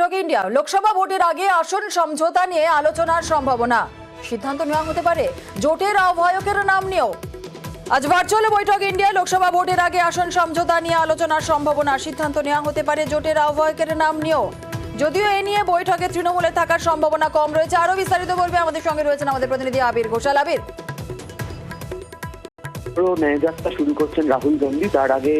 বৈঠকে ইন্ডিয়া লোকসভা ভোটের আগে আসন সমঝোতা নিয়ে আলোচনার সম্ভাবনা। সিদ্ধান্ত নেওয়া হতে পারে জোটের আহ্বায়কের নাম নিয়েও। আজ ভার্চুয়াল বৈঠক ইন্ডিয়া লোকসভা ভোটের আগে আসন সমঝোতা নিয়ে আলোচনার সম্ভাবনা। সিদ্ধান্ত নেওয়া হতে পারে জোটের আহ্বায়কের নাম নিয়েও। যদিও এ নিয়ে বৈঠকে তৃণমূলে থাকার সম্ভাবনা কম রয়েছে। আরো বিস্তারিত বলবে আমাদের সঙ্গে রয়েছেন আমাদের প্রতিনিধি আবির ঘোষাল। আবির, ন্যায়যাত্রা শুরু করছেন রাহুল গান্ধী। তার আগে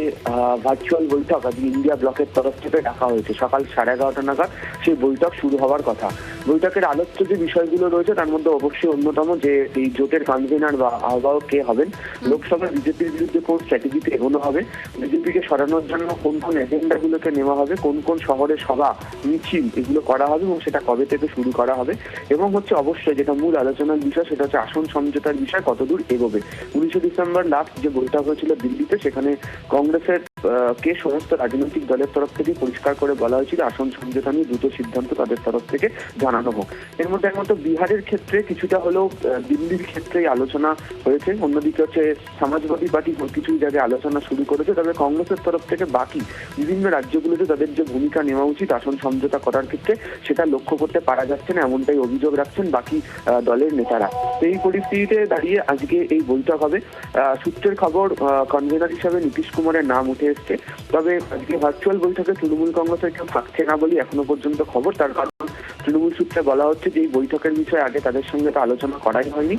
ভার্চুয়াল বৈঠক আজ ইন্ডিয়া ব্লকের তরফ থেকে ডাকা হয়েছে। সকাল 11:30 নাগাদ সেই বৈঠক শুরু হওয়ার কথা। বৈঠকের আলোচ্য যে বিষয়গুলো রয়েছে তার মধ্যে অবশ্যই অন্যতম যে এই জোটের কনভেনার বা আহ্বায়ক কে হবেন, লোকসভায় বিজেপির বিরুদ্ধে কোন স্ট্র্যাটেজিতে এগোনো হবে, বিজেপিকে সরানোর জন্য কোন কোন এজেন্ডাগুলোকে নেওয়া হবে, কোন কোন শহরে সভা মিছিল এগুলো করা হবে এবং সেটা কবে থেকে শুরু করা হবে, এবং হচ্ছে অবশ্যই যেটা মূল আলোচনার বিষয় সেটা হচ্ছে আসন সমঝোতার বিষয় কতদূর এগোবে। 19 ডিসেম্বর লাস্ট যে বৈঠক হয়েছিল দিল্লিতে, সেখানে কংগ্রেসের কে সমস্ত রাজনৈতিক দলের তরফ থেকে পরিষ্কার করে বলা হয়েছিল আসন সমঝোতা নিয়ে দ্রুত সিদ্ধান্ত তাদের তরফ থেকে জানানো হোক। এর মধ্যে একমাত্র বিহারের ক্ষেত্রে কিছুটা হলেও দিল্লির ক্ষেত্রেই আলোচনা হয়েছে। অন্যদিকে হচ্ছে সমাজবাদী পার্টি কিছু জায়গায় আলোচনা শুরু করেছে। তবে কংগ্রেসের তরফ থেকে বাকি বিভিন্ন রাজ্যগুলোতে তাদের যে ভূমিকা নেওয়া উচিত আসন সমঝোতা করার ক্ষেত্রে সেটা লক্ষ্য করতে পারা যাচ্ছে না, এমনটাই অভিযোগ রাখছেন বাকি দলের নেতারা। এই পরিস্থিতিতে দাঁড়িয়ে আজকে এই বৈঠক হবে। সূত্রের খবর কনভেনার হিসাবে নীতিশ কুমারের নাম উঠে এসছে। তবে আজকে ভার্চুয়াল বৈঠকে তৃণমূল কংগ্রেসের কেউ থাকছে না বলে এখনো পর্যন্ত খবর। তার কারণ তৃণমূল সূত্রে বলা হচ্ছে যে এই বৈঠকের বিষয়ে আগে তাদের সঙ্গে তো আলোচনা করাই হয়নি।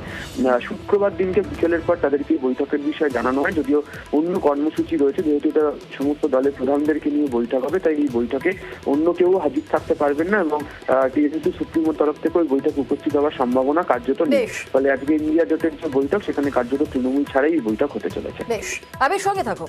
শুক্রবার দিনকে বিকেলের পর তাদেরকে এই বৈঠকের বিষয়ে জানানো হয়। যদিও অন্য কর্মসূচি রয়েছে, যেহেতু এটা সমস্ত দলের প্রধানদেরকে নিয়ে বৈঠক হবে, তাই এই বৈঠকে অন্য কেউ হাজির থাকতে পারবেন না এবং যেহেতু সুপ্রিমোর তরফ থেকে ওই বৈঠকে উপস্থিত হওয়ার সম্ভাবনা কার্যত নেই। ফলে আজকে ইন্ডিয়া জোটের যে বৈঠক সেখানে কার্যত তৃণমূল ছাড়াই এই বৈঠক হতে চলেছে। বেশ, আবির সঙ্গে থাকো।